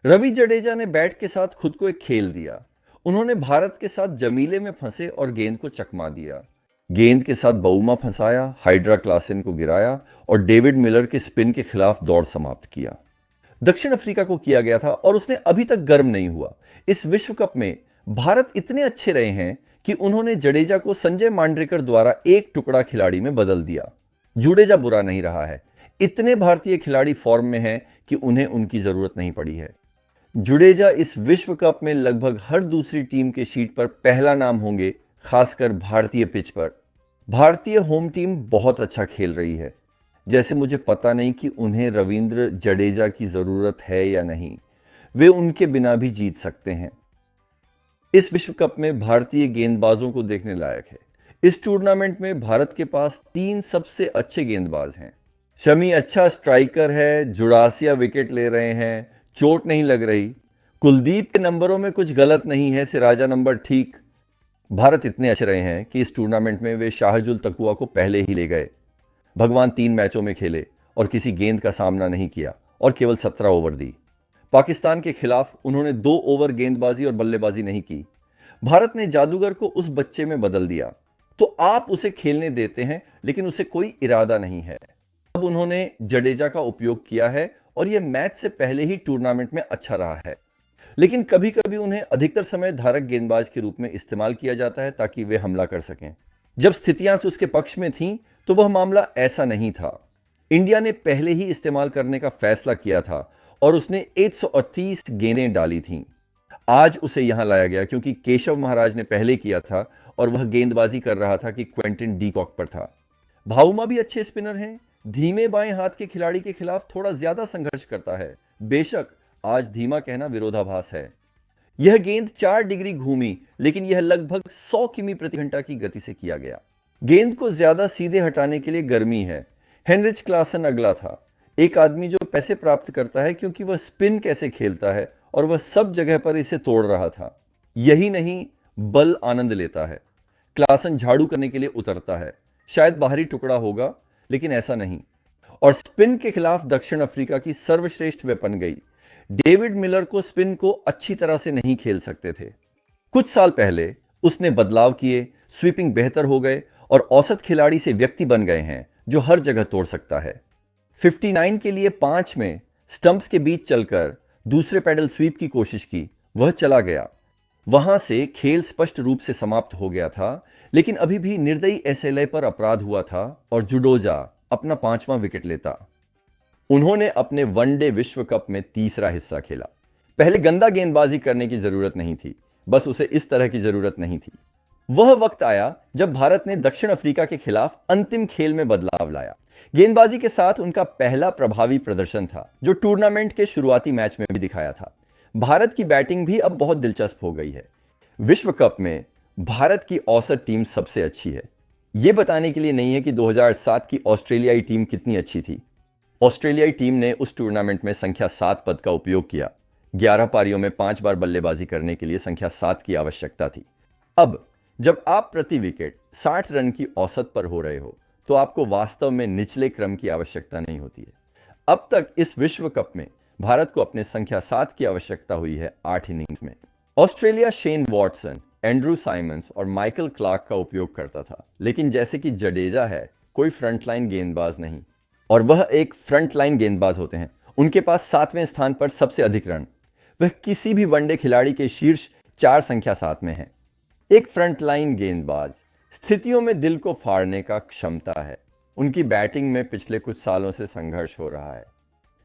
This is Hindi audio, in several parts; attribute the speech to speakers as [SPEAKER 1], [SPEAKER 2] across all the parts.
[SPEAKER 1] रवि जडेजा ने बैट के साथ खुद को एक खेल दिया। उन्होंने भारत के साथ जमीले में फंसे और गेंद को चकमा दिया। गेंद के साथ बउमा फंसाया, हाइड्रा क्लासेन को गिराया और डेविड मिलर के स्पिन के खिलाफ दौड़ समाप्त किया। दक्षिण अफ्रीका को किया गया था और उसने अभी तक गर्म नहीं हुआ। इस विश्व कप में भारत इतने अच्छे रहे हैं कि उन्होंने जडेजा को संजय मांडरेकर द्वारा एक टुकड़ा खिलाड़ी में बदल दिया। जडेजा बुरा नहीं रहा है। इतने भारतीय खिलाड़ी फॉर्म में हैं कि उन्हें उनकी जरूरत नहीं पड़ी है। जडेजा इस विश्व कप में लगभग हर दूसरी टीम के शीट पर पहला नाम होंगे, खासकर भारतीय पिच पर। भारतीय होम टीम बहुत अच्छा खेल रही है। जैसे मुझे पता नहीं कि उन्हें रविंद्र जडेजा की जरूरत है या नहीं। वे उनके बिना भी जीत सकते हैं। इस विश्व कप में भारतीय गेंदबाजों को देखने लायक है। इस टूर्नामेंट में भारत के पास 3 सबसे अच्छे गेंदबाज हैं। शमी अच्छा स्ट्राइकर है, जुड़ासिया विकेट ले रहे हैं, चोट नहीं लग रही। कुलदीप के नंबरों में कुछ गलत नहीं है, सिराजा नंबर ठीक। भारत इतने अच्छे रहे हैं कि इस टूर्नामेंट में वे शाहजुल तकुआ को पहले ही ले गए। भगवान 3 मैचों में खेले और किसी गेंद का सामना नहीं किया और केवल 17 ओवर दी। पाकिस्तान के खिलाफ उन्होंने 2 ओवर गेंदबाजी और बल्लेबाजी नहीं की। भारत ने जादूगर को उस बच्चे में बदल दिया। तो आप उसे खेलने देते हैं, लेकिन उसे कोई इरादा नहीं है। अब उन्होंने जडेजा का उपयोग किया है और यह मैच से पहले ही टूर्नामेंट में अच्छा रहा है। लेकिन कभी कभी उन्हें अधिकतर समय धारक गेंदबाज के रूप में इस्तेमाल किया जाता है ताकि वे हमला कर सकें। जब स्थितियां उसके पक्ष में थीं तो वह मामला ऐसा नहीं था। इंडिया ने पहले ही इस्तेमाल करने का फैसला किया था और उसने 138 गेंदें डाली थीं। आज उसे यहां लाया गया क्योंकि केशव महाराज ने पहले किया था और वह गेंदबाजी कर रहा था कि क्वेंटिन डी कॉक पर था। भाउमा भी अच्छे स्पिनर हैं। धीमे बाएं हाथ के खिलाड़ी के खिलाफ थोड़ा ज्यादा संघर्ष करता है। बेशक आज धीमा कहना विरोधाभास है। यह गेंद 4 डिग्री घूमी, लेकिन यह लगभग 100 किमी प्रति घंटा की गति से किया गया। गेंद को ज्यादा सीधे हटाने के लिए गर्मी है। हेनरिच क्लासन अगला था, एक आदमी जो पैसे प्राप्त करता है क्योंकि वह स्पिन कैसे खेलता है और वह सब जगह पर इसे तोड़ रहा था। यही नहीं, बल आनंद लेता है। क्लासन झाड़ू करने के लिए उतरता है। शायद बाहरी टुकड़ा होगा, लेकिन ऐसा नहीं। और स्पिन के खिलाफ दक्षिण अफ्रीका की सर्वश्रेष्ठ वेपन गई। डेविड मिलर को स्पिन को अच्छी तरह से नहीं खेल सकते थे। कुछ साल पहले उसने बदलाव किए, स्वीपिंग बेहतर हो गए और औसत खिलाड़ी से व्यक्ति बन गए हैं जो हर जगह तोड़ सकता है। 59 के लिए 5 में स्टंप्स के बीच चलकर दूसरे पैडल स्वीप की कोशिश की। वह चला गया। वहां से खेल स्पष्ट रूप से समाप्त हो गया था, लेकिन अभी भी निर्दयी एसएलए पर अपराध हुआ था और जुडोजा अपना 5वां विकेट लेता। उन्होंने अपने वनडे विश्व कप में तीसरा हिस्सा खेला। पहले गंदा गेंदबाजी करने की जरूरत नहीं थी, बस उसे इस तरह की जरूरत नहीं थी। वह वक्त आया जब भारत ने दक्षिण अफ्रीका के खिलाफ अंतिम खेल में बदलाव लाया। गेंदबाजी के साथ उनका पहला प्रभावी प्रदर्शन था, जो टूर्नामेंट के शुरुआती मैच में भी दिखाया था। भारत की बैटिंग भी अब बहुत दिलचस्प हो गई है। विश्व कप में भारत की औसत टीम सबसे अच्छी है। यह बताने के लिए नहीं है कि 2007 की ऑस्ट्रेलियाई टीम कितनी अच्छी थी। ऑस्ट्रेलियाई टीम ने उस टूर्नामेंट में संख्या 7 पद का उपयोग किया। 11 पारियों में 5 बार बल्लेबाजी करने के लिए संख्या 7 की आवश्यकता थी। अब जब आप प्रति विकेट 60 रन की औसत पर हो रहे हो, तो आपको वास्तव में निचले क्रम की आवश्यकता नहीं होती है। अब तक इस विश्व कप में भारत को अपने संख्या 7 की आवश्यकता हुई है 8 इनिंग्स में। Australia Shane Watson, Andrew Symonds और माइकल क्लार्क का उपयोग करता था, लेकिन जैसे कि जडेजा है, कोई फ्रंटलाइन गेंदबाज नहीं। और वह एक फ्रंटलाइन गेंदबाज होते हैं। उनके पास 7वें स्थान पर सबसे अधिक रन। वह किसी भी वनडे खिलाड़ी के शीर्ष 4 संख्या 7 में है। एक फ्रंटलाइन गेंदबाज स्थितियों में दिल को फाड़ने का क्षमता है। उनकी बैटिंग में पिछले कुछ सालों से संघर्ष हो रहा है।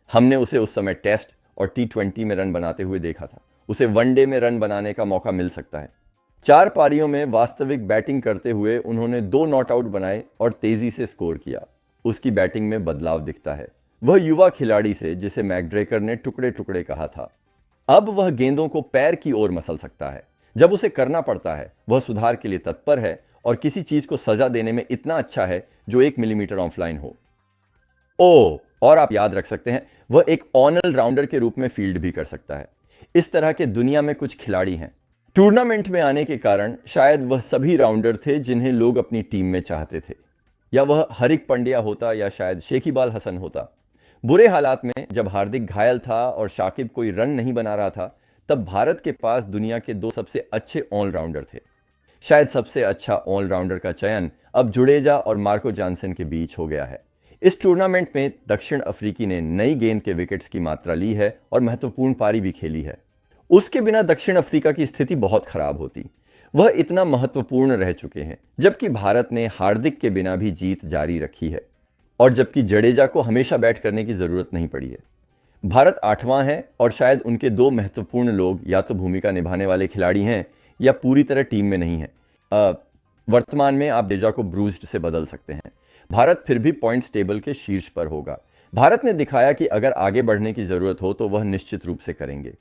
[SPEAKER 1] हमने उसे उस समय टेस्ट और T20 में रन बनाते हुए देखा था। उसे वनडे में रन बनाने का मौका मिल सकता है। 4 पारियों में वास्तविक बैटिंग करते हुए उन्होंने 2 नॉट आउट बनाए और तेजी से स्कोर किया। उसकी बैटिंग में बदलाव दिखता है। वह युवा खिलाड़ी से, जिसे मैकग्रेकर ने टुकड़े टुकड़े कहा था, अब वह गेंदों को पैर की ओर मसल सकता है। जब उसे करना पड़ता है, वह सुधार के लिए तत्पर है और किसी चीज को सजा देने में इतना अच्छा है जो 1 मिलीमीटर ऑफलाइन हो। और आप याद रख सकते हैं, वह एक ऑल राउंडर के रूप में फील्ड भी कर सकता है। इस तरह के दुनिया में कुछ खिलाड़ी हैं। टूर्नामेंट में आने के कारण शायद वह सभी राउंडर थे जिन्हें लोग अपनी टीम में चाहते थे। या वह हरिक पंड्या होता या शायद शेखीबाल हसन होता। बुरे हालात में जब हार्दिक घायल था और शाकिब कोई रन नहीं बना रहा था, तब भारत के पास दुनिया के दो सबसे अच्छे ऑलराउंडर थे। शायद सबसे अच्छा ऑलराउंडर का चयन अब जुडेजा और मार्को जानसन के बीच हो गया है। इस टूर्नामेंट में दक्षिण अफ्रीकी ने नई गेंद के विकेट्स की मात्रा ली है और महत्वपूर्ण पारी भी खेली है। उसके बिना दक्षिण अफ्रीका की स्थिति बहुत खराब होती। वह इतना महत्वपूर्ण रह चुके हैं, जबकि भारत ने हार्दिक के बिना भी जीत जारी रखी है और जबकि जडेजा को हमेशा बैट करने की जरूरत नहीं पड़ी है। भारत 8वां है और शायद उनके दो महत्वपूर्ण लोग या तो भूमिका निभाने वाले खिलाड़ी हैं या पूरी तरह टीम में नहीं है। वर्तमान में आप जडेजा को ब्रूस्ड से बदल सकते हैं। भारत फिर भी पॉइंट्स टेबल के शीर्ष पर होगा। भारत ने दिखाया कि अगर आगे बढ़ने की जरूरत हो तो वह निश्चित रूप से करेंगे।